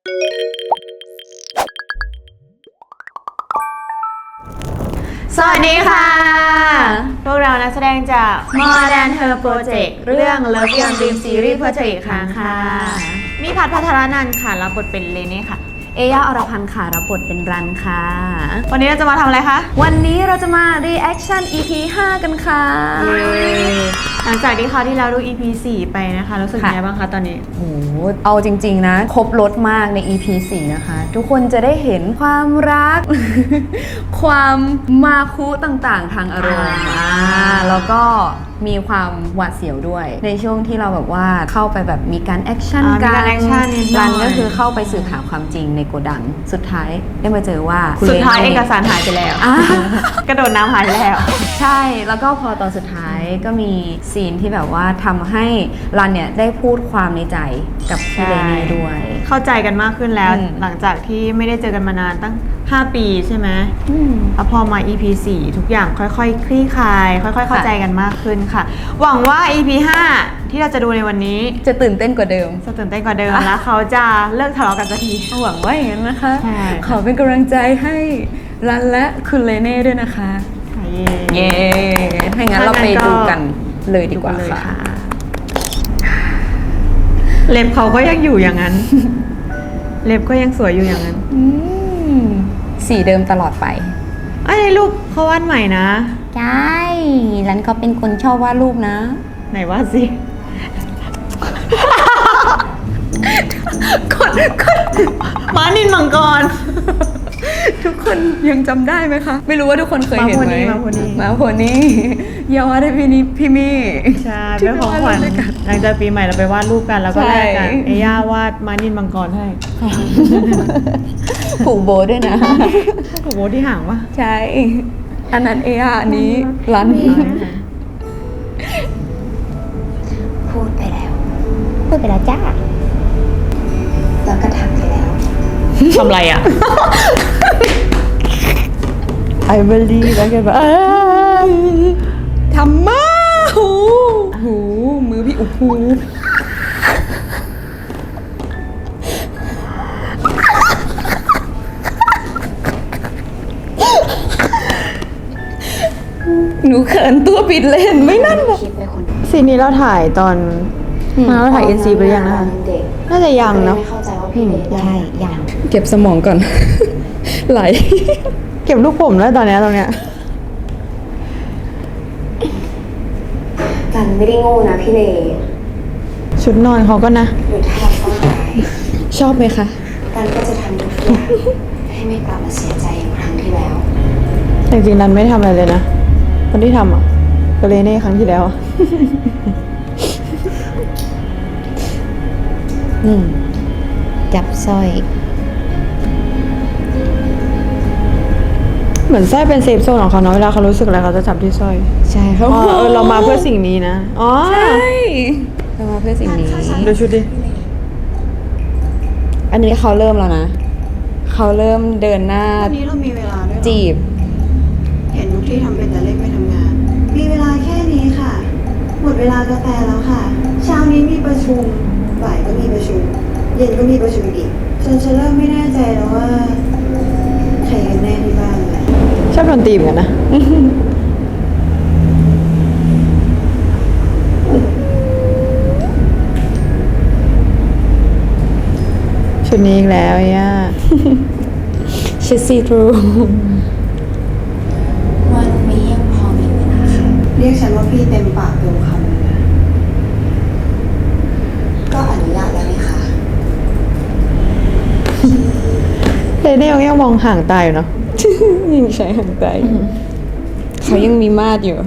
สวัสดีค่ะพวกเรานักแสดงจาก Modern Her Project เรื่อง Love Young Dream Series เพื่อเธออีกครั้งค่ะมีพัฒน์ พัทรนันท์ค่ะรับบทเป็นเลเน่ค่ะเอย่าอรพันธ์ค่ะรับบทเป็นรันค่ะวันนี้เราจะมาทำอะไรคะวันนี้เราจะมา reaction EP 5 กันค่ะหลังจากที่คราวที่เราดู EP 4 ไปนะคะรู้สึกยังไงบ้างคะตอนนี้โอ้โหเอาจริงๆนะครบรสมากใน EP 4 นะคะทุกคนจะได้เห็นความรัก ความมาคุต่างๆทางอารมณ์แล้วก็มีความหวาดเสียวด้วยในช่วงที่เราแบบว่าเข้าไปแบบมีการแอคชั่นกันรันก็คือเข้าไปสืบหาความจริงในโกดังสุดท้ายได้มาเจอว่าสุดท้ายเอกสารหายไปแล้วกระโดดน้ำหายไปแล้วใช่แล้วก็พอตอนสุดท้ายก็มีซีนที่แบบว่าทำให้รันเนี่ยได้พูดความในใจกับพี่เลนี่ด้วยเข้าใจกันมากขึ้นแล้วหลังจากที่ไม่ได้เจอกันมานานตั้ง5 ปีใช่ไหมแล้วพอมา EP 4 ทุกอย่างค่อยๆคลี่คลายค่อยๆเข้าใจกันมากขึ้นค่ะหวังว่า EP 5 ที่เราจะดูในวันนี้จะตื่นเต้นกว่าเดิมแล้วเขาจะเลิกทะเลาะกันสักทีหวังว่าอย่างนั้นนะคะขอเป็นกำลังใจให้รันและคุณเลเน่ด้วยนะคะเย้ถ้างั้นเราไปดูกันเลยดีกว่าค่ะเล็บเขาก็ยังอยู่อย่างนั้นเล็บก็ยังสวยอยู่อย่างนั้นสีเดิมตลอดไปไอ้รูปเขาวาดใหม่นะใช่รันเขาเป็นคนชอบวาดรูปนะไหนวาดสิคนม้านินมังกรทุกคนยังจำได้ไหมคะไม่รู้ว่าทุกคนเคยเห็นไหมมาโพนี่ยาวาได้พี่มี่ใช่เป็นของขวัญหลังจากปีใหม่เราไปวาดรูปกันแล้วก็แลกกันเอย่าวาดม้านินมังกรให้ผูกโบด้วยนะผูกโบที่ห่างวะใช่อันนั้นเอย่าอันนี้รันพูดไปแล้วจ้าแล้วก็ทำไปแล้วทำไรอ่ะ I believe แล้วแกแบบทำมาหูมือพี่อุหูหนูเขินตัวปิดเลยเห็นไม่นั่นแบบซีนนี้เราถ่ายตอนเราถ่าย NC ไปยังนะคะน่าจะยังเนาะใช่ยังเก็บสมองก่อนไหลเก็บลูกผมแล้วตรงเนี้ยกันไม่ได้โง่นะพี่เลชุดนอนเขาก็นะหนูทำต้องได้ชอบไหมคะกันก็จะทำทุกอย่างให้ไม่กลับมาเสียใจอย่างครั้งที่แล้วจริงๆนันไม่ทำอะไรเลยนะคนที่ทำอ่ะก็เลยในครั้งที่แล้วจับสร้อยเหมือนสร้อยเป็นเซฟโซนของเขาเนาะเวลาเขารู้สึกอะไรเขาจะจับที่สร้อยใช่เขาเรามาเพื่อสิ่งนี้นะอ๋อใช่เรามาเพื่อสิ่งนี้ดูชุดดิอันนี้เขาเริ่มแล้วนะเขาเริ่มเดินหน้าวันนี้เรามีเวลาด้วยจีบเห็นทุกที่ทำเป็นแต่เล็กไม่ทำงานมีเวลาแค่นี้ค่ะหมดเวลากาแฟแล้วค่ะเช้านี้มีประชุมบ่ายก็มีประชุมเย็นก็มีประชุมอีกจนฉันเริ่มไม่แน่ใจแล้วว่าใครกันแน่ที่บ้านเลยชอบโดนตีเหมือนกันนะชุดนี้อีกแล้วย่าชุดซีทรูวันนี้ยังพอมีเวลาค่ะเรียกฉันว่าพี่เต็มปากเต็มคำเลยนะก็อนุญาตแล้วไหมคะเลยได้ยังมองห่างตาอยู่เนาะยังใช้ห่างตาเขายังมีมาดอยู่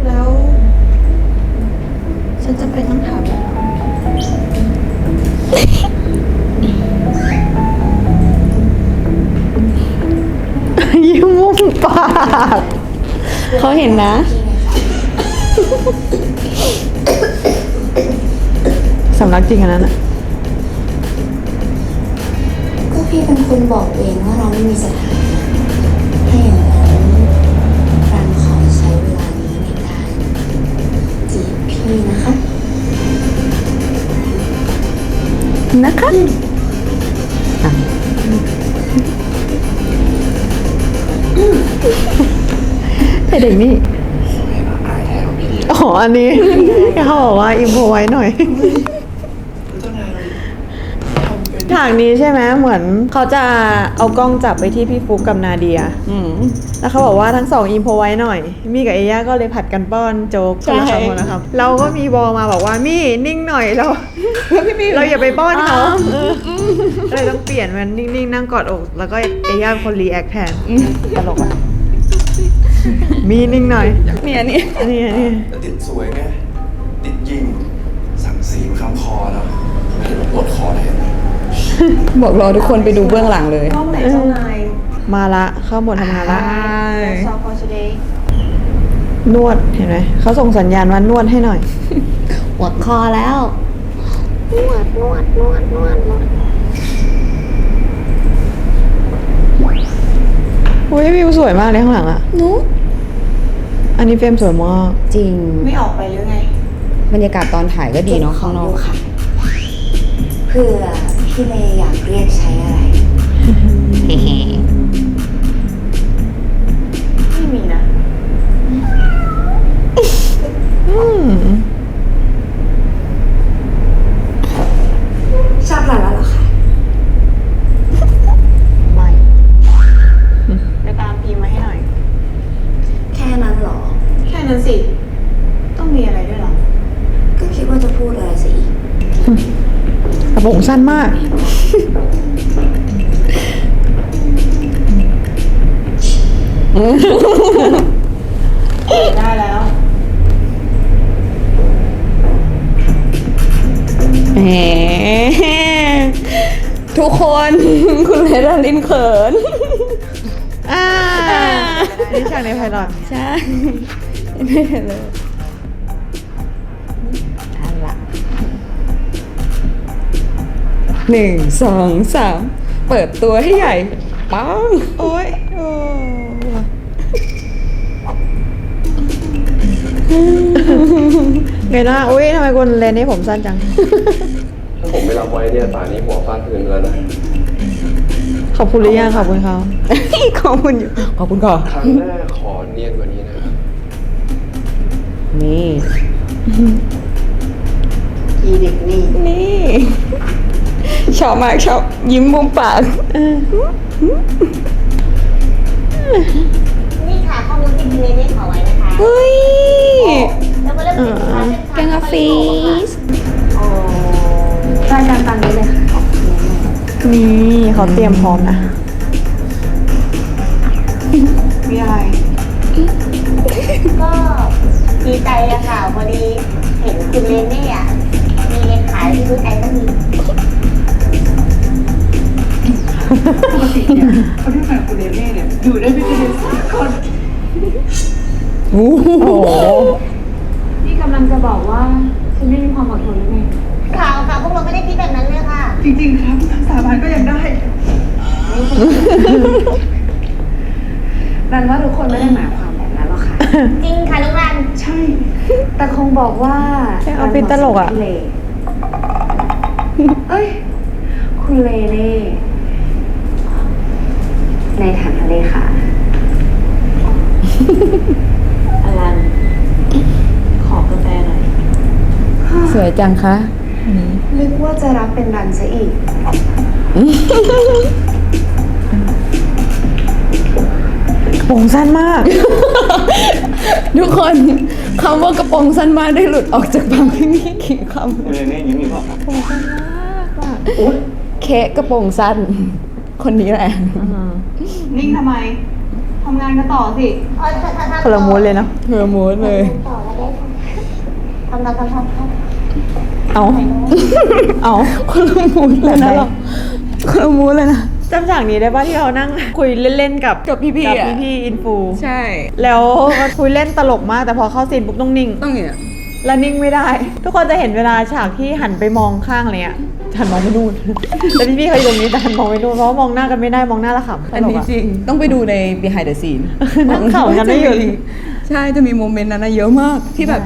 แล้วฉันจะเป็นต้องถามยิ้มมุมปากเขาเห็นนะสำนักจริงอันนั้นอะก็พี่เป็นคนบอกเองว่าเราไม่มีสถานะถ้าอย่างนั้นรันขอใช้เวลานี้ในการจีบพี่นะคะ ไอเด็กนี่ อายแทนของพี่ดี อ๋ออันนี้ เขาบอกว่าอิมโพไว้หน่อย เจ้านายเราทำเป็น ฉากนี้ใช่ไหมเหมือนเขาจะเอากล้องจับไปที่พี่ฟุกกับนาเดีย แล้วเขาบอกว่าทั้งสองอิมโพไว้หน่อย มี่กับเอย่าก็เลยผัดกันป้อนโจ๊กคนละคำคนละคำเราก็มีบอลมาบอกว่ามี่นิ่งหน่อยเราเราอย่าไปป้อนเขาก็เลยต้องเปลี่ยนมันนิ่งๆนั่งกอดอก แล้วก็เอย่าเป็นคนรีแอคแทนตลกอ่ะมีนิ่งหน่อย เนี่ยนี่ อันนี้ แล้วติดสวยไง ติดยิง สั่งสีมาคำคอแล้วปวดคอแทน บอกรอทุกคนไปดูเบื้องหลังเลย ห้องไหนเจ้านาย มาละเข้าหมดทำงานละ That's all for today นวดเห็นไหมเขาส่งสัญญาณว่านวดให้หน่อย ปวดคอแล้ว โอ้ยวิวสวยมากเลยข้างหลังอ่ะ นุ อันนี้เฟรมสวยมาก จริง ไม่ออกไปหรือไง บรรยากาศตอนถ่ายก็ดีเนาะข้างนอก ค่ะ เพื่อพี่เลอยากเรียกใช้อะไร ไม่มีนะ ชอบหลานแล้วเหรอคะ ไม่เดี๋ยวตามพีมาให้หน่อย แค่นั้นเหรอ แค่นั้นสิ ต้องมีอะไรด้วยเหรอ ก็คิดว่าจะพูดอะไรซะอีก กระโปรงสั้นมาก ได้แล้ว แหมทุกคน คุณเลดาลินเขิน นี่ฉากในไพลอต ใช่ไม่เห็นเลยเอาละ1 2 3 เปิดตัวให้ใหญ่ ปัง โอ้ยโอ้ไงนะอุ้ยทำไมคนเลนนี่ผมสั้นจัง ถ้าผมไม่รับไว้เนี่ยป่านนี้หัวฟาดพื้นแล้วนะ ขอบคุณหรือยังขอบคุณเขา ขอบคุณอยู่ ขอบคุณก่อน ครั้งหน้าขอเนียนกว่านี้นะครับ นี่ อีเด็กนี่ นี่ ชอบมากชอบยิ้มมุมปาก นี่ค่ะข้อมูลที่พี่เนได้ขอไว้นะคะ เฮ้ย แล้วก็เริ่มติดตาม แกงออฟฟิศ รายการตามนี้เลยค่ะ นี่เขาเตรียมพร้อมนะ มีอะไร ก็ดีใจอะค่ะพอดีเห็นคุณเลนนี่อะมีเลนขายที่รู้ใจก็มี ปกติเนี่ยเขาที่แฟนคุณเนเน่เนี่ยอยู่ได้ไม่เกิน3 คน โอ้โห นี่กำลังจะบอกว่าฉันไม่มีความอดทนหรือไง ข่าวค่ะพวกเราไม่ได้คิดแบบนั้นเลยค่ะ จริงๆครับสาบานก็ยังได้ รันว่าทุกคนไม่ได้หมายความแบบนั้นหรอกค่ะ จริงค่ะลูกรัน ใช่ แต่คงบอกว่า เอาเป็นตลกอะ พี่เลเอ้ย คุณเลเน่ในฐานะเลขา อลัน ขอกาแฟหน่อย สวยจังคะ นึกว่าจะรับเป็นรันซะอีก กระโปรงสั้นมาก ทุกคนคำว่ากระโปรงสั้นมากได้หลุดออกจากปากพี่มี่กี่ค คุณเนเน่ยิ้มอีกเปล่าครับ ำเค้กกระโปรงสั้น คนนี้แหละ นิ่งทำไม ทำงานกันต่อสิ คนละมูดเลยเนาะ เฮอร์โมนเลย ต่อแล้วได้ทำ เอาเอา คนละมูนเลยนะเราคนละมูนเลยนะ จำฉากนี้ได้ป่ะที่เรานั่งคุยเล่นๆกับ กับพี่ๆ กับ อะ พี่ๆอินฟู ใช่ แล้วคุยเล่นตลกมากแต่พอเข้าซีนปุ๊บต้องนิ่ง ต้องอย่างเงี้ย แล้วนิ่งไม่ได้ ทุกคนจะเห็นเวลาฉากที่หันไปมองข้างอะไรเงี้ยหันมองไปนู่น แต่พี่ๆเขาอยู่ตรงนี้แต่หันมองไปนู่นเพราะว่ามองหน้ากันไม่ได้มองหน้าและขำ อันนี้จริง ต้องไปดูใน behind the scene นั่งขำกันไม่หยุด ใช่ จะมีโมเมนต์นั้นนะเยอะมาก ที่แบบ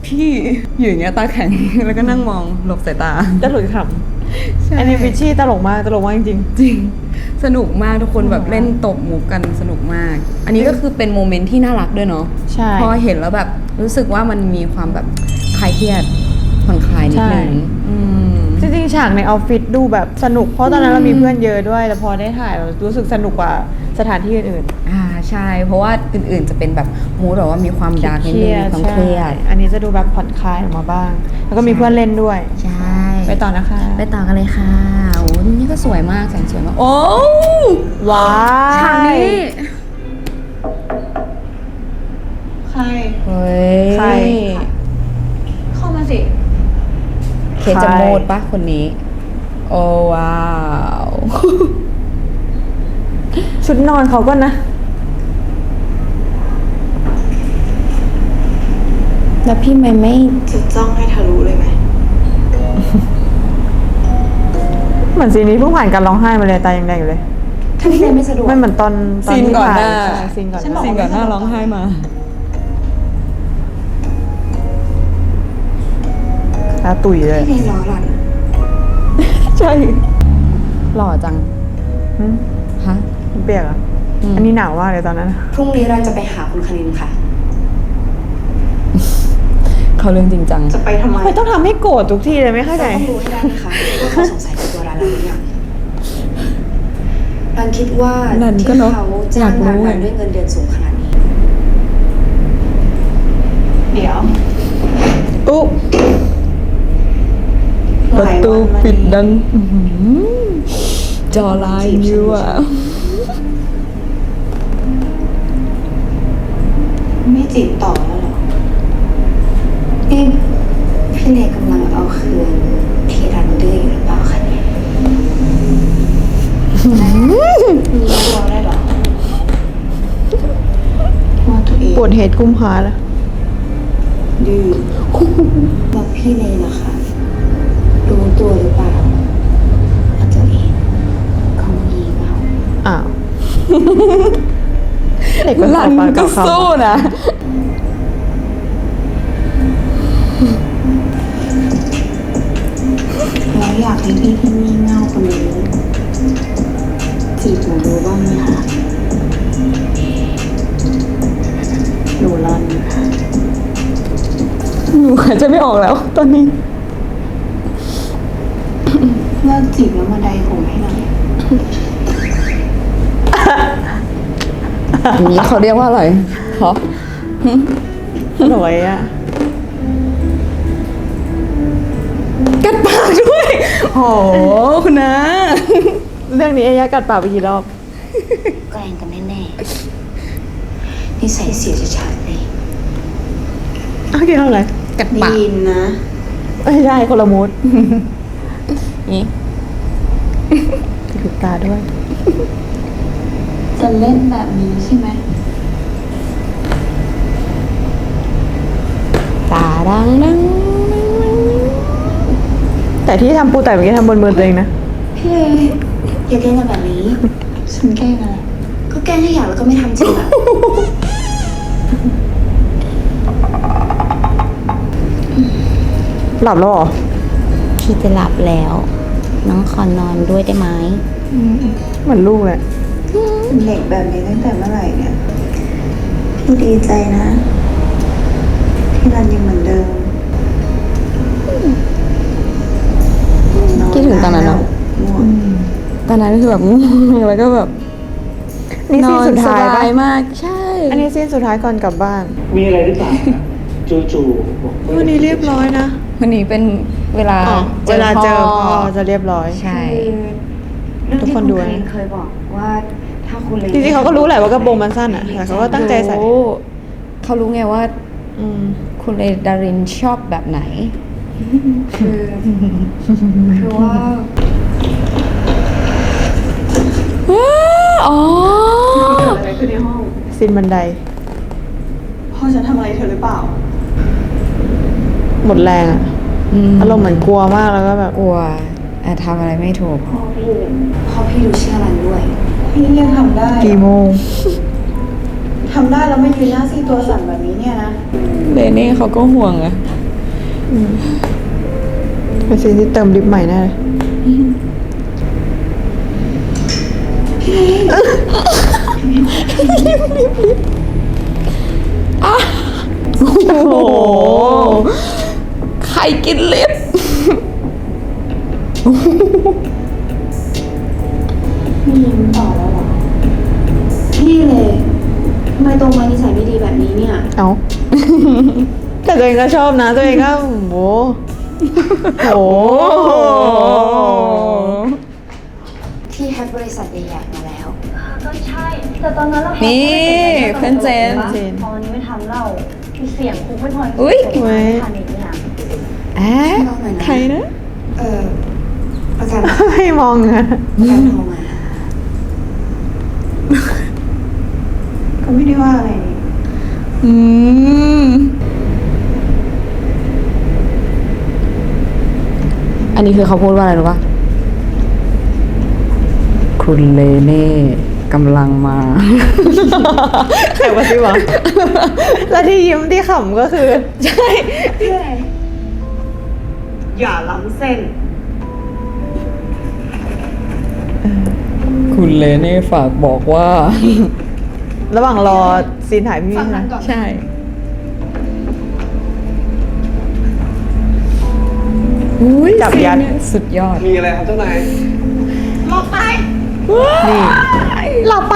พี่อยู่อย่างเงี้ยตาแข็ง แล้วก็นั่งมองหลบสายตา จะหลุดข ใช่ ำอันนี้วิชชี่ตลกมากจริง จริง สนุกมากทุกคนแบบเล่นตบมุกกันสนุกมาก อันนี้ก็คือเป็นโมเมนต์ที่น่ารักด้วยเนาะ ใช่ พอเห็นแล้วแบบรู้สึกว่ามันมีความแบบคลายเครียดผ่อนคลายนิดนึงจริงๆฉากในออฟฟิศดูแบบสนุกเพราะตอนนั้นเรามีเพื่อนเยอะด้วยแต่พอได้ถ่ายเรารู้สึกสนุกกว่าสถานที่อื่น ใช่เพราะว่าอื่นๆจะเป็นแบบมูดแบบว่ามีความดาร์กนิดนึงมีความเครียด อันนี้จะดูแบบผ่อนคลายออกมาบ้าง แล้วก็มีเพื่อนเล่นด้วย ใช่ ไปต่อนะคะ ไปต่อกันเลยค่ะโอ้นี่ก็สวยมากแสงสวยมากโอ้ ว้า ฉากนี้ ใคร เฮ้ย ใคร เข้ามาสิเคจโมดปะคนนี้ โอ้ว้าว ชุดนอนเขาก็นะ แล้วพี่ไม่ จะจ้องให้ทะลุเลยไหม เหมือนซีนนี้เพิ่งผ่านการร้องไห้มาเลยตายังแดงอยู่เลย ถ้าพี่เมย์ไม่สะดวก ไม่เหมือนตอน ซีน ที่ ก่อน ถ่าย หน้า ใช่ซีนก่อนห ซีน น้า ก่อนหน้าร้องไห้มา ตาตุ๋ยเลย พี่เมย์รอหล่อน ใช่หล่อจัง หึ ฮะ เปียกอ่ะ อันนี้หนาวมากเลยตอนนั้น พรุ่งนี้เราจะไปหาคุณคณินค่ะ เขาเรื่องจริงจัง จะไปทำไม ไม่ต้องทำให้โกรธทุกทีเลยไม่เข้าใจ เราต้องรู้ให้ได้นะคะว่าเขาสงสัยในตัวเราหรือยังรันคิดว่า นั่นก็ ที่ เนอะ เขา อ จ้าย าง กรู้ งาน ไง รันด้วยเงินเดือนสูงขนาดนี้ เดี๋ยว อุ๊บประตูปิดดังอื้อหือจอลายอยู่อ่ะ ไม่จีบต่อแล้วเหรอ นี่พี่เนยกำลังเอาคืนที่รันดื้ออยู่หรือเปล่าคะเนี่ย รู้ตัวได้เหรอว่าตัวเอง ปวดเหตุกุมภาแล้ว ดื้อ แล้วพี่เนยนะคะรู้ตัวหรือเปล่าว่าตัวเองเขางี่เง่า อ้าว เด็กมัน ลัน ปาก ก็ เก่า สู้นะ แล้วอยากให้พี่ที่งี่เง่าคนนี้จีบหนูดูบ้างไหมคะหนูรัน หนูหายใจไม่ออกแล้ว ตอนนี้ เลิกจีบแล้วมาใดผมให้หน่อย อันนี้เขาเรียกว่าอะไรเหรอ สวยอ่ะ กัดปากด้วย โอ้โหคุณนะ เรื่องนี้เอยะกัดปากไปกี่รอบ แกล้งกันแน่ๆนิสัยเสียชัดๆเลย อ้าวกี่รอบอะไร กัดปาก ดีนนะ ไม่ใช่คนละมูด นี่ ถูกตาด้วย จะเล่นแบบนี้ใช่ไหม ตาดังดัง แต่ที่ทำปูแต่เมื่อกี้ทำบนมือตัวเองนะ พี่เลยอย่าแกล้งกันแบบนี้ ฉันแกล้งอะไร ก็แกล้งให้อยากแล้วก็ไม่ทำจริงอะ หลับแล้วเหรอ พี่จะหลับแล้ว น้องขอนอนด้วยได้ไหม เหมือนลูกเลย เป็นเด็กแบบนี้ตั้งแต่เมื่อไหร่เนี่ย พี่ดีใจนะ ที่รันยังเหมือนเดิม คิดถึงตอนนั้นเนอะ ง่วง ตอนนั้นคือแบบง่วงแล้วก็แบบ นี่ซีนสุดท้าย นอนส ปะ บายมาก ใช่ อันนี้ซีนสุดท้ายก่อนกลับบ้าน มีอะไรหรือเปล่าจู่ๆบอกไม่ วันนี้เรียบร้อยนะ วันนี้เป็นเวลา เวลาเจอพ่อจะเรียบร้อย ใช่ เรื่อง ทุก ที่ คน คุณ ดู เค นะ ยบอกว่าถ้าคุณเลย จริงๆเขาก็รู้แหละว่ากระโปรงมันสั้นอ่ะแต่เขาก็ตั้งใจใส่ รู้เขารู้ไงว่า อืม คุณเลดารินชอบแบบไหน คือว่า อ๋อ เกิดอะไรขึ้นในห้อง ซีนบันได พ่อฉันทำอะไรเธอหรือเปล่า หมดแรงอ่ะ อารมณ์เหมือนกลัวมากแล้วก็แบบ กลัวทำอะไรไม่ถูก พ่อพี่ดูเชื่อรันด้วย พี่ยังทำได้ กี่โมง ทำได้แล้วไม่ยืนหน้าซีตัวสั่นแบบนี้เนี่ยนะ เลเน่เขาก็ห่วงอะ เป็นซีนที่เติมลิปใหม่แน่เลย กินลิป มียิ้มต่อแล้วเหรอ พี่เลยทำไมโตมานิสัยไม่ดีแบบนี้เนี่ย เอา แต่ตัวเองก็ชอบนะ ตัวเองก็โอ้โห พี่แฮกบริษัทใหญ่ๆมาแล้ว ก็ใช่ แต่ตอนนั้นเรา นี่เพื่อนเจน ตอนนี้ไม่ทำเล่าคือเสียงคุกไม่พอ อุ๊ย ไม่ทันอีกเนี่ย แอะใครนะ ประกัน ไม่มองอะ ประกันโทรมา ก็ไม่ได้ว่าอะไรนี่ อืม อันนี้คือเขาพูดว่าอะไรรู้ปะคุณเลเน่กำลังมา ใครวะสิวะ แล้วที่ยิ้มที่ขำก็คือ ใช่ อย่าล้ำเส้น คุณเลเน่ฝากบอกว่า ระหว่างรอซีนถ่ายพี่นะ ใช่ อุ้ย จับยัด ซีนเนี่ยสุดยอด มีอะไรครับเจ้านาย นี่หลับไป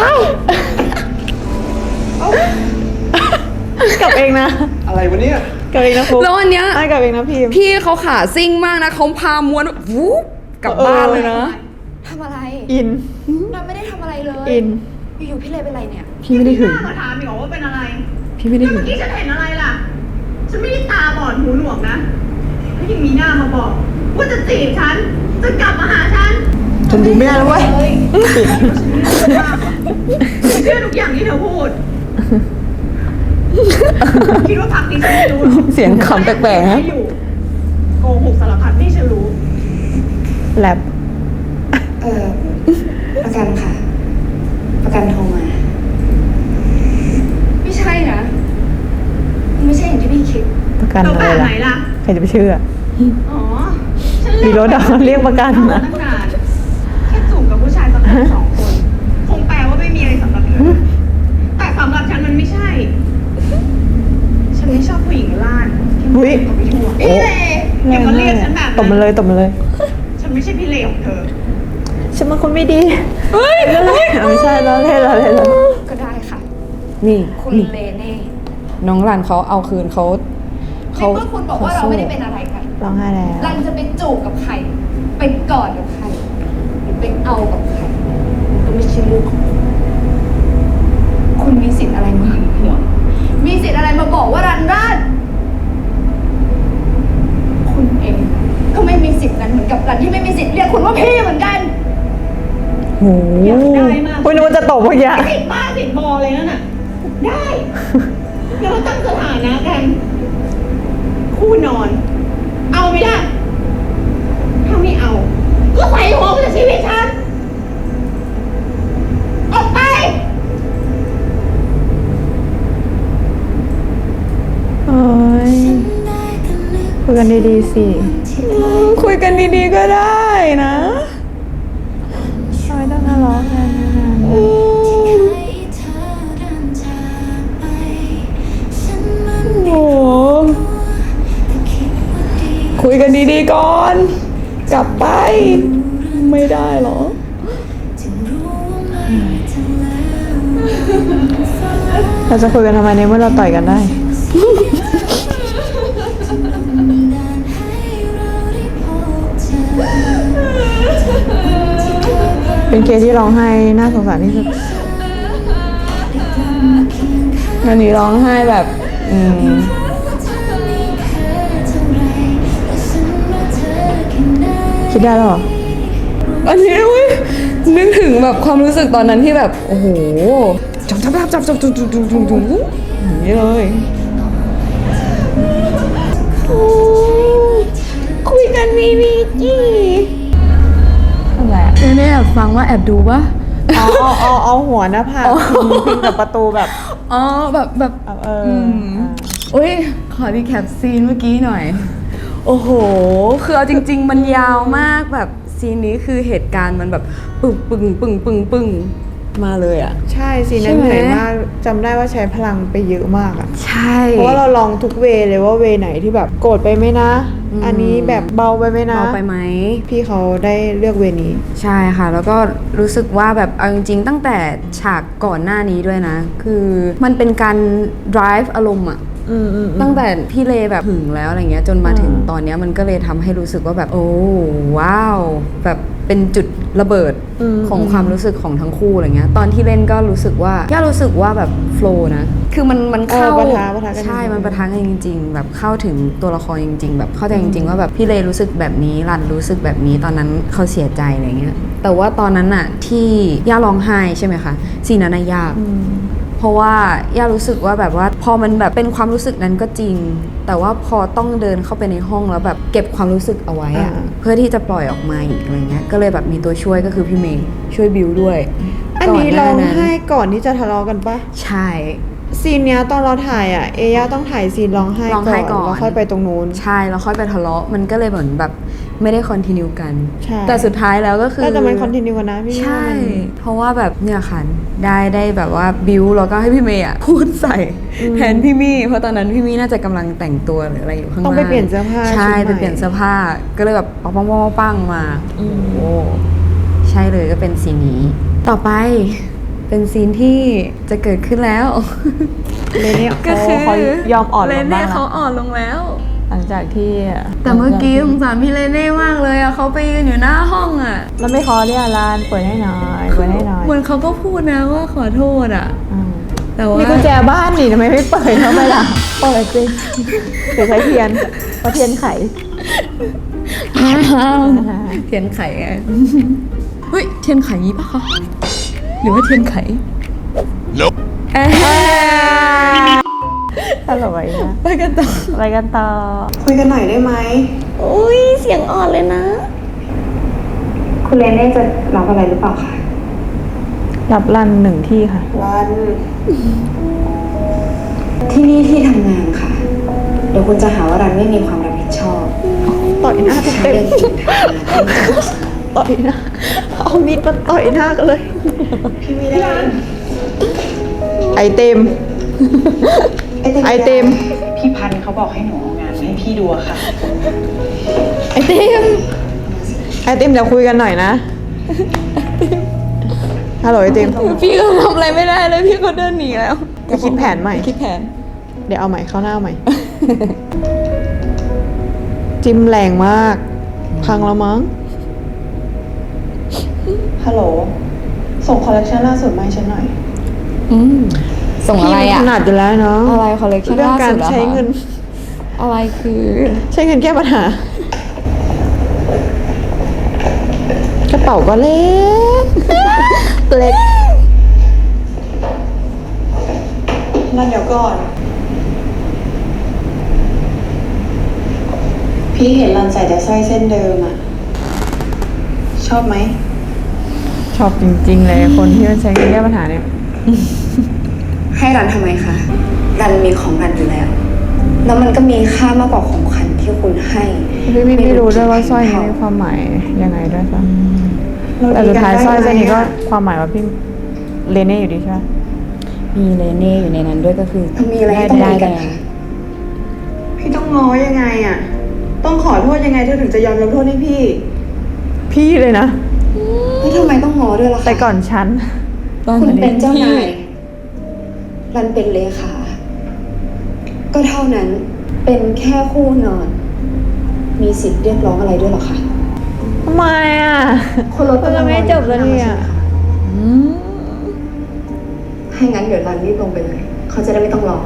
กลับเองนะ อะไรวะเนี่ย กลับเองนะฟุ๊ก แล้วอันเนี้ย กลับเองนะพิมพ์ พี่เขาขาซิ่งมากนะเขาพาม้วนวูบกลับบ้านเลยนะ ทำอะไร อิน เราไม่ได้ทำอะไรเลย อิน อยู่ๆพี่เลยเป็นไรเนี่ย พี่ไม่ได้หึง มาถามอีกเหรอว่าเป็นอะไร พี่ไม่ได้หึ เมื่ ง อกี้ฉันเห็นอะไรล่ะ ฉันไม่ได้ตาบอดหูหนวกนะแล้วยังมีหน้ามาบอก ว่าจะจีบฉัน จะกลับมาหาฉัน จนดูไม่ได้แล้วเว้ย ฉันเชื่อทุกอย่างที่เธอพูด คิดว่าพักนี้ฉันไม่รู้หรอ เสียงขำแปลกๆฮะ ไม่อยู่โกหกสารพัดที่ฉันรู้ แลบ ประกันค่ะ ประกันโทรมา ไม่ใช่นะ ไม่ใช่อย่างที่พี่คิด ประกัน แล้ว อะ แบ ไร บไหน ล่ะ ล่ะ ใครจะไปเชื่อ อ๋อ ฉัน มีรถอะเรียกประกัน นะ นะ ตั้งนานแค่จูบกับผู้ชายสักคนสองคน คงแปลว่าไม่มีอะไรสำหรับเธอ แต่สำหรับฉันมันไม่ใช่ ฉันไม่ชอบผู้หญิงล่านที่ อุ๊ย กับไปทั่วพี่เลอย่ามาเรียกฉันแบบ ตบมันเลยตบมันเลย ฉันไม่ใช่พี่เลของเธอ ฉันเป็นคนไม่ดีเฮ้ยไม่ใช่แล้วเล่นแล้วเล่นแล้ว ก็ได้ค่ะ นี่ คุณ นี่ เลเน่ น้องรันเขาเอาคืนเขา ในเมื่อคุณบอกว่าเราไม่ได้เป็นอะไรกัน ร้องไห้แล้ว รันจะไปจูบกับใคร ไปกอดกับใคร หรือไปเอากับใครมันก็ไม่ใช่เรื่องของคุณคุณมีสิทธิ์อะไรมาหึงหวงมีสิทธิ์อะไรมาบอกว่ารันราดคุณเองก็ไม่มีสิทธิ์นั้นเหมือนกับรันที่ไม่มีสิทธิ์เรียกคุณว่าพี่เหมือนกัน โห อยากได้มาก คุณนึกว่าจะตบเมื่อกี้ ติดบ้าติดบออะไรนั่นน่ะ ได้แล้วเราตั้งสถานะกัน คู่นอน เอาไม่ได้ ถ้าไม่เอา ก็ใส่หัวไปจากชีวิตฉัน ออกไป โอ้ยคุยกันดีๆสิ คุยกันดีๆก็ได้นะ ทำไมต้องทะเลาะกันนานๆ โอ้คุยกันดีๆก่อน กลับไป ไม่ได้หรอ เราจะคุยกันทำไมในเมื่อเราต่อยกันได้ เป็นเคสที่ร้องไห้น่าสงสารที่สุด อันนี้ร้องไห้แบบ คิดได้แล้วเหรอ อันนี้เว้ยนึกถึงแบบความรู้สึกตอนนั้นที่แบบ โอ้โห จับอย่างนี้เลยคุยกันดีๆจี อะไรอะ เนี่ยแอบฟังว่าแอบดูปะ เอาหัวหน้าผากพิงกับประตูแบบ อ๋อแบบ อุ้ยขอรีแคปซีนเมื่อกี้หน่อย โอ้โห คือเอาจริง ๆ มันยาวมากแบบซีนนี้คือเหตุการณ์มันแบบปึ้ง มาเลยอ่ะ ใช่ซีนนั้น ใช่ไหม เหนื่อยมากจำได้ว่าใช้พลังไปเยอะมากอะ ใช่ เพราะว่าเราลองทุกเวย์เลยว่าเวย์ไหนที่แบบโกรธไปไหมนะ อันนี้แบบเบาไปไหมนะ เบาไปไหม พี่เขาได้เลือกเวย์นี้ ใช่ค่ะ แล้วก็รู้สึกว่าแบบเอาจริงๆตั้งแต่ฉากก่อนหน้านี้ด้วยนะ คือมันเป็นการ drive อารมณ์อะตั้งแต่พี่เลแบบถึงแล้วอะไรเงี้ยจนมาถึงตอนเนี้ยมันก็เลยทำให้รู้สึกว่าแบบโอ้ว้าวแบบเป็นจุดระเบิดของความรู้สึกของทั้งคู่อะไรเงี้ยตอนที่เล่นก็รู้สึกว่าแค่รู้สึกว่าแบบโฟล์นะคือมันเข้า ปะทะกัน ใช่มันปะทะกันจริง ๆ แบบเข้าถึงตัวละครจริง ๆ แบบเข้าใจจริง ๆ ว่าแบบพี่เลรู้สึกแบบนี้รันรู้สึกแบบนี้ตอนนั้นเขาเสียใจอะไรเงี้ยแต่ว่าตอนนั้นอะที่ย่าร้องไห้ใช่ไหมคะซีนนั้นยาก เพราะว่าย่ารู้สึกว่าแบบว่าพอมันแบบเป็นความรู้สึกนั้นก็จริง แต่ว่าพอต้องเดินเข้าไปในห้องแล้วแบบเก็บความรู้สึกเอาไว้อะเพื่อที่จะปล่อยออกมาอีกอะไรเงี้ยก็เลยแบบมีตัวช่วยก็คือพี่เมย์ช่วยบิวด้วย อันนี้ ก่ ร้ ห อง นั้น ไห้ก่อนที่จะทะเลาะกันปะ ใช่ ซีนเนี้ยตอนเราถ่ายอ่ะเอย่าต้องถ่ายซีนร้องไห้ ร้องไห้ก่อน แล้วค่อยไปตรงนู้น ใช่แล้วค่อยไปทะเลาะมันก็เลยเหมือนแบบไม่ได้คอนติเนียกัน ใช่ แต่สุดท้ายแล้วก็คือ แต่มันคอนติเนียกันนะพี่ ใช่ เพราะว่าแบบเนี่ยค่ะได้แบบว่าบิวแล้วก็ให้พี่เมย์อ่ะพูดใส่แทนพี่มี่เพราะตอนนั้นพี่มี่น่าจะกำลังแต่งตัวหรืออะไรอยู่ข้างล่าง ต้องไปเปลี่ยนเสื้อผ้า ใช่ ชุดใหม่ ไปเปลี่ยนเสื้อผ้าก็เลยแบบปังมาโอ้โหใช่เลยก็เป็นซีนนี้ ต่อไปเป็นซีนที่จะเกิดขึ้นแล้ว เลเน่ ก็คือ เขายอมอ่อนล เล ง เน่ บ้าง เขา ละ อ่อนลงแล้ว หลังจากที่ แต่เมื่อกี้สงสารพี่เลเน่มากเลยอะเขาไปยืนอยู่หน้าห้องอะ แล้วไม่ขอเรียกร้านเปิดให้หน่อยเปิดให้หน่อย เหมือนเขาก็พูดนะว่าขอโทษอะ อืม แต่ว่า มีกุญแจบ้านนี่ทำไมไม่เปิดเข้าไปล่ะเปิดสิเดี๋ยวใช้เทียนเพราะเทียนไข เทียนไขไงเฮ้ยเทียนไขนี้ปะคะหรือว่าเทียนไข Nope ตลกนะ ไปกันต่อ ไปกันต่อ คุยกันหน่อยได้ไหม อุ้ยเสียงอ่อนเลยนะ คุณเลเน่จะรับอะไรหรือเปล่าคะ รับรันหนึ่งที่ค่ะ รัน ที่นี่ที่ทำงานค่ะ เดี๋ยวคุณจะหาว่ารันไม่มีความรับผิดชอบ ต่อยหน้า ใช้ เต็ม เรื่องจริงทำงานได้ไม่จบ ต่อยหน้าเอามีดมาต่อยหน้ากันเลย พี่ไม่ได้ ไอเต็ม ไอเต็ม พี่พันธุ์เขาบอกให้หนูเอางานมาให้พี่ดูอะค่ะ ไอเต็ม ไอเต็มเดี๋ยวคุยกันหน่อยนะ ฮัลโหลไอเต็ม พี่ก็ทำอะไรไม่ได้เลยพี่ก็เดินหนีแล้ว จะคิดแผนใหม่ คิดแผน เดี๋ยวเอาใหม่เข้าหน้าใหม่ จิ้มแรงมาก พังแล้วมั้ง ฮัลโหล ส่งคอลเลคชันล่าสุดมาให้ฉันหน่อย ส่งอะไร พี่ อะ มันถนัดอยู่แล้วเนาะ อะไร collection เรื่องการ ล่าสุดเหรอคะ ใช้เงิน อะไรคือ ใช้เงินแก้ปัญหา กระเป๋าก็เล็ก ตัวเล็ก นั่นเดี๋ยวก่อน พี่เห็นรันใส่แต่สร้อยเส้นเดิมอะชอบไหม ชอบจริงๆเลยคนที่มันใช้เงินแก้ปัญหาเนี่ย ให้รันทำไมคะ รันมีของรันอยู่แล้ว แล้วมันก็มีค่ามากกว่าของขวัญที่คุณให้ พี่ไม่รู้ด้วยว่าสร้อยนี้มีความหมายยังไงด้วยซ้ำแต่สุดท้ายสร้อยเส้นนี้ก็ความหมายว่าพี่เลเน่อยู่ดีใช่ไหม มีเลเน่อยู่ในนั้นด้วยก็คือ มีอะไรให้ต้องคุยกันคะ พี่ต้องง้อยังไงอะต้องขอโทษยังไงเธอถึงจะยอมยกโทษให้พี่ พี่เลยนะ แล้วทำไมต้องง้อด้วยล่ะคะ แต่ก่อนฉัน คุณเป็นเจ้านาย รันเป็นเลขา ก็เท่านั้น เป็นแค่คู่นอน มีสิทธิ์เรียกร้องอะไรด้วยเหรอคะ ทำไมอ่ะ คนรถ มันจะไม่จบแล้วเนี่ย ให้งั้นเดี๋ยวรันรีบลงไปเลย เขาจะได้ไม่ต้องรอ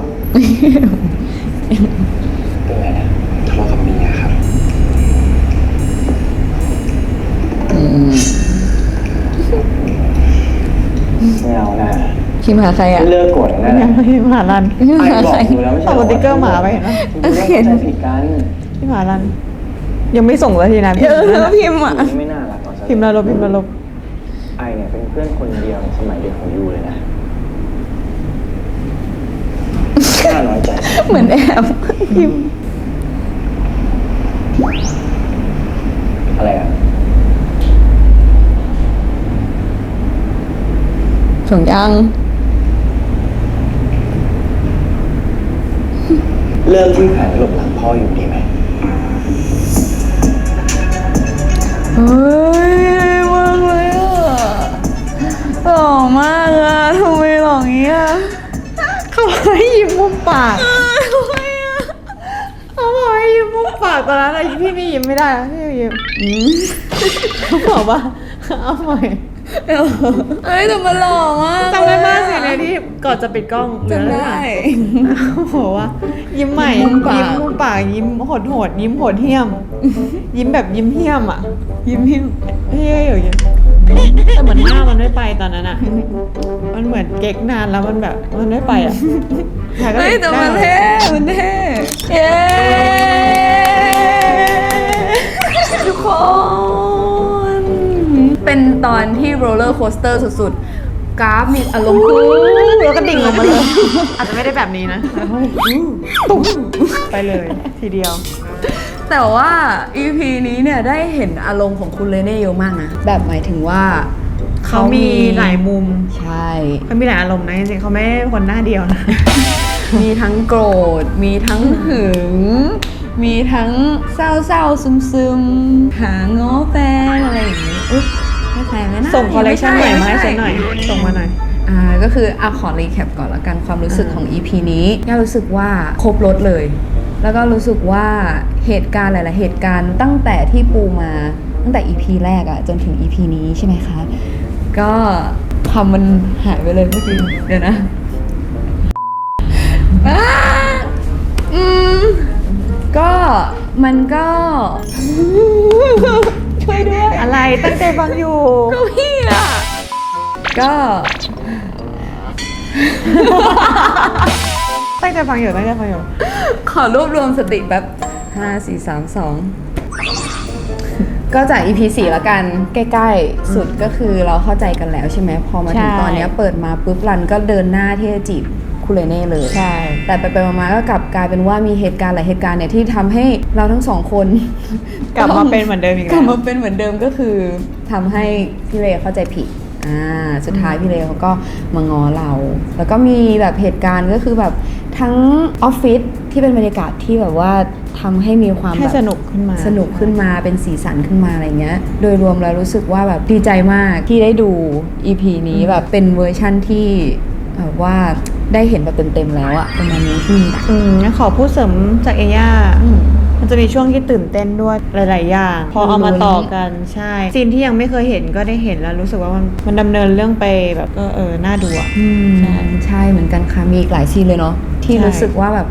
เป็นไรนะทะเลาะกับเมียครับ ไม่เอานะ พิมพ์หาใครอะ เลิกโกรธกันได้ ยั แล้ ง ว ไม่หารัน พิมพ์ ไอ้ หา บอ ใคร กอยู่แล้วไม่ใช่ ส่งสติ๊กเกอร์หมาไปเห็นปะ คุณไม่เข้าใจผิดกัน พี่หารัน ยังไม่ส่งเลยทีนะ เออพิมพ์อะ นี่ไม่น่ารักหรอก พิมพ์ระลบพิมพ์ระลบ ไอเนี่ยเป็นเพื่อนคนเดียวในสมัยเด็กของยูเลยนะน่าน้อยใจ เหมือนแอบพิมพ์ อะไรอ่ะ ส่งยัง เลิกที่แผนหลบหลังพ่ออยู่ดีไหม เฮ้ยมากเลยอ่ะหล่อมากอ่ะทำไมหล่ออย่างเงี้ย เขาบอกให้ยิ้มมุมปากเขาบอกให้ยิ้มมุมปากตอนนั้นอะพี่ไม่ยิ้มไม่ได้นะพี่ยิ้มเขาบอกว่าเอาใหม่ เฮ้ยแต่มันหล่อมาก จำได้มากสิในที่ก่อนจะปิดกล้อง จำได้ โอ้โหว่ายิ้มใหม่ ยิ้มมุมปาก ยิ้มมุมปากยิ้มโหดยิ้มโหดเหี้ยม ยิ้มแบบยิ้มเหี้ยมอ่ะ ยิ้มเหี้ยมเฮ้ยอย่างเงี้ยแต่เหมือนหน้ามันไม่ไปตอนนั้นอ่ะ มันเหมือนเก๊กนานแล้วมันแบบมันไม่ไปอ่ะ เฮ้ยแต่มันเท่มันเท่เย้ทุกคน เป็นตอนที่โรลเลอร์โคสเตอร์สุดๆ กราฟมีอารมณ์พุ่งแล้วก็ดิ่งลงมาเลย อาจจะไม่ได้แบบนี้นะตุ้มไปเลยทีเดียว แต่ว่า EP นี้เนี่ยได้เห็นอารมณ์ของคุณเลเน่เยอะมากนะ แบบหมายถึงว่า เขามีหลายมุม ใช่ เขามีหลายอารมณ์นะจริงๆเขาไม่ได้คนหน้าเดียวนะ มีทั้งโกรธ มีทั้งหึง มีทั้งเศร้าๆซึมๆ หาง้อแฟนอะไรอย่างนี้อุ๊ยไม่ใช่ไหมนะ ส่งคอลเลคชันใหม่มาให้ ไใช่ ฉันหน่อย ส่งมาหน่อย ก็คือขอรีแคปก่อนละกันความรู้สึกของ EP นี้ย่ารู้สึกว่าครบรถเลย แล้วก็รู้สึกว่าเหตุการณ์หลายๆเหตุการณ์ตั้งแต่ที่ปูมาตั้งแต่ EP แรกอะจนถึง EP นี้ใช่ไหมคะ ก็คำมันหายไปเลยเมื่อกี้เดี๋ยวนะก็มันก็ ช่วยด้วย อะไรตั้งใจฟังอยู่ ก็พี่อะก็ ตั้งใจฟังอยู่ตั้งใจฟังอยู่ ขอรวบรวมสติแบบ5 4 3 2 ก็จาก EP 4แล้วกันใกล้ๆสุดก็คือเราเข้าใจกันแล้วใช่ไหมพอมาถึง ใช่ ตอนเนี้ยเปิดมาปุ๊บรันก็เดินหน้าที่จะจีบคุเลเน่เลย ใช่ แต่ไปๆมาๆก็กลับกลายเป็นว่ามีเหตุการณ์หลายเหตุการณ์เนี่ยที่ทำให้เราทั้งสองคน กลับมาเป็นเหมือนเดิมอีก ก แล้ ลับ ว มาเป็นเหมือนเดิมก็คือทำให้พี่เลเข้าใจผิดสุดท้ายพี่เลเขาก็มาง้อเรา แล้วก็มีแบบเหตุการณ์ก็คือแบบทั้งออฟฟิศที่เป็นบรรยากาศที่แบบว่าทำให้มีความ ให้ แบบ สนุกขึ้นมา สนุกขึ้นมาเป็นสีสันขึ้นมาอะไรเงี้ย โดยรวมแล้วรู้สึกว่าแบบดีใจมากที่ได้ดู EP นี้แบบเป็นเวอร์ชั่นที่แบบว่าได้เห็นแบบเต็มๆแล้วอะประมาณนี้ที่ งั้นขอพูดเสริมจากเอย่ามันจะมีช่วงที่ตื่นเต้นด้วยหลายๆอย่างพอเอามาต่อกันใช่ซีนที่ยังไม่เคยเห็นก็ได้เห็นแล้วรู้สึกว่ามันดำเนินเรื่องไปแบบน่าดูอ่ะ ใช่เหมือนกันค่ะมีอีกหลายซีนเลยเนาะที่ ใช่ รู้สึกว่าแบบ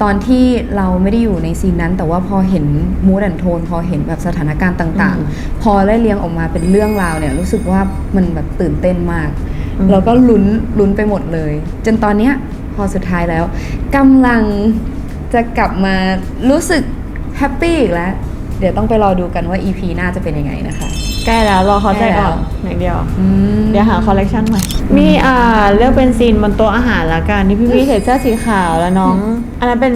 ตอนที่เราไม่ได้อยู่ในซีนนั้น แต่ว่าพอเห็นมูดแอนโทนพอเห็นแบบสถานการณ์ต่างๆ พอได้เรียงออกมาเป็นเรื่องราวเนี่ยรู้สึกว่ามันแบบตื่นเต้นมาก แล้วก็ลุ้นไปหมดเลย จนตอนเนี้ยพอสุดท้ายแล้วกำลังจะกลับมารู้สึกแฮปปี้อีกแล้ว เดี๋ยวต้องไปรอดูกันว่า EP หน้าจะเป็นยังไงนะคะ ใกล้แล้วรอเขาใจอ่อน ใกล้แล้ว อย่างเดียว ม เดี๋ยวหาคอลเลคชันใหม่มีเลือกเป็นซีนบนโต๊ะอาหารละกันที่พี่ใส่เสื้อสีขาวแล้วน้อง อันนั้นเป็น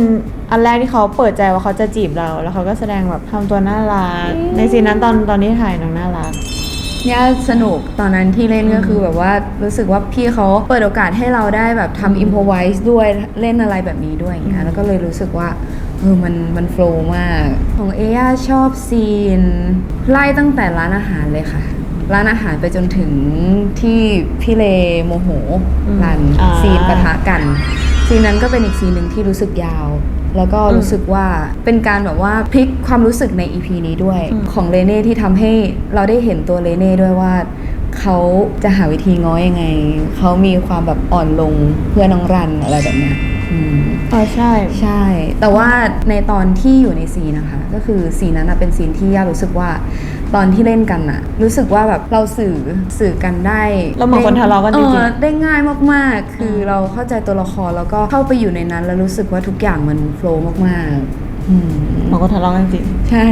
อันแรกที่เขาเปิดใจว่าเขาจะจีบเรา แล้วเขาก็แสดงแบบทำตัวน่ารักในซีนนั้นตอนที่ถ่ายน้องน่ารัก เนี่ยสนุกตอนนั้นที่เล่นก็คือแบบว่ารู้สึกว่าพี่เขาเปิดโอกาสให้เราได้แบบทำอิมพอไวส์ด้วยเล่นอะไรแบบนี้ด้วยอย่างเงี้ยแล้วก็เลยรู้สึกว่ามันโฟล์มากของเอย่าชอบซีนไล่ตั้งแต่ร้านอาหารเลยค่ะ ร้านอาหารไปจนถึงที่พี่เลโมโหรันซีนปะทะกันซีนนั้นก็เป็นอีกซีนหนึ่งที่รู้สึกยาว แล้วก็รู้สึกว่าเป็นการแบบว่าพลิกความรู้สึกใน EP นี้ด้วยของเลเน่ที่ทำให้เราได้เห็นตัวเลเน่ด้วยว่าเขาจะหาวิธีง้อยังไงเขามีความแบบอ่อนลงเพื่อน้องรันอะไรแบบเนี้ยใช่ ใช่ แต่ว่าในตอนที่อยู่ในซีนนะคะ ก็คือซีนนั้นเป็นซีนที่ย่ารู้สึกว่าตอนที่เล่นกันน่ะรู้สึกว่าแบบเราสื่อกันได้ เราเหมือนคนทะเลาะกันจริงๆ ได้ง่ายมากๆ คือเราเข้าใจตัวละครแล้วก็เข้าไปอยู่ในนั้นแล้วรู้สึกว่าทุกอย่างมันโฟล์มากๆ เหมือนคนทะเลาะกันจริง ใช่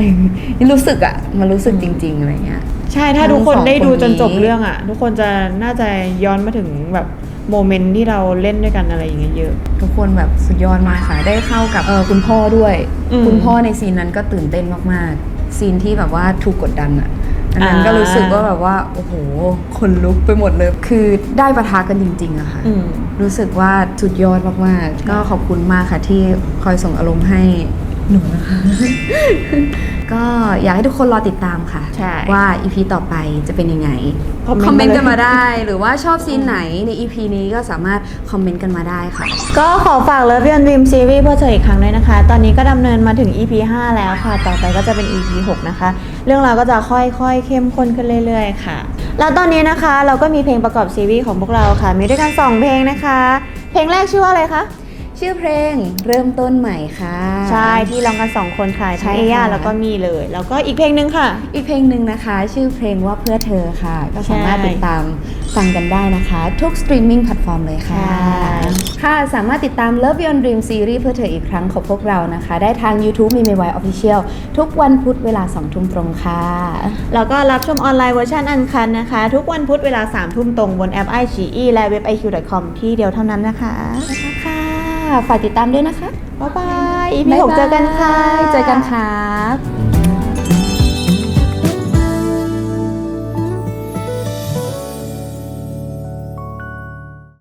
นี่รู้สึกมันรู้สึกจริงๆอะไรเงี้ย ใช่ถ้าทุกคน ทั้งสอง ได้ดูจน คนนี้ จบเรื่องทุกคนจะน่าจะย้อนมาถึงแบบโมเมนต์ที่เราเล่นด้วยกันอะไรอย่างเงี้ยเยอะ ทุกคนแบบสุดยอดมากค่ะได้เข้ากับคุณพ่อด้วย อืม คุณพ่อในซีนนั้นก็ตื่นเต้นมากๆซีนที่แบบว่าถูกกดดัน อันนั้นก็รู้สึกว่าแบบว่าโอ้โหขนลุกไปหมดเลย คือได้ปะทะกันจริงๆอะค่ะ รู้สึกว่าสุดยอดมากๆ ก็ขอบคุณมากค่ะที่คอยส่งอารมณ์ให้หนูนะคะ ก็อยากให้ทุกคนรอติดตามค่ะ ใช่ ว่า EP ต่อไปจะเป็นยังไง คอม คอม เม เม น น ต์ ต์ มา กัน เลย มาได้ หรือว่าชอบซีนไหนใน EP นี้ก็สามารถคอมเมนต์กันมาได้ค่ะ ก็ขอฝาก Love Beyond Dream Series เพื่อเธออีกครั้งด้วยนะคะ ตอนนี้ก็ดำเนินมาถึง EP 5 แล้วค่ะ ต่อไปก็จะเป็น EP 6 นะคะ เรื่องราวก็จะค่อยๆเข้มข้นขึ้นเรื่อยๆ ค่ะ แล้วตอนนี้นะคะเราก็มีเพลงประกอบซีรีส์ของพวกเราค่ะ มีด้วยกัน 2 เพลงนะคะ เพลงแรกชื่อว่าอะไรคะ ชื่อเพลงเริ่มต้นใหม่ค่ะ ใช่ที่ร้องกัน2คนค่ะ ใช่ ทั้งเอย่า ค่ะ แล้วก็มีเลย แล้วก็อีกเพลงหนึ่งค่ะ อีกเพลงหนึ่งนะคะ ชื่อเพลงว่าเพื่อเธอค่ะ ก็สามารถ ใช่ ติดตามฟังกันได้นะคะ ทุกสตรีมมิ่งแพลตฟอร์มเลยค่ะ ใช่ ค่ะสามารถติดตาม Love Beyond Dream Series เพื่อเธออีกครั้งของพวกเรานะคะ ได้ทาง YouTube มี MY Official ทุกวันพุธเวลา 2 ทุ่มตรงค่ะ แล้วก็รับชมออนไลน์เวอร์ชันอันคันนะคะ ทุกวันพุธเวลา 3 ทุ่มตรงบนแอป iQIYI และเว็บ iq.com ที่เดียวเท่านั้นนะคะ ค่ะฝากติดตามด้วยนะคะ บ๊ายบาย EP 6 เจอกันค่ะ เจอกันครับ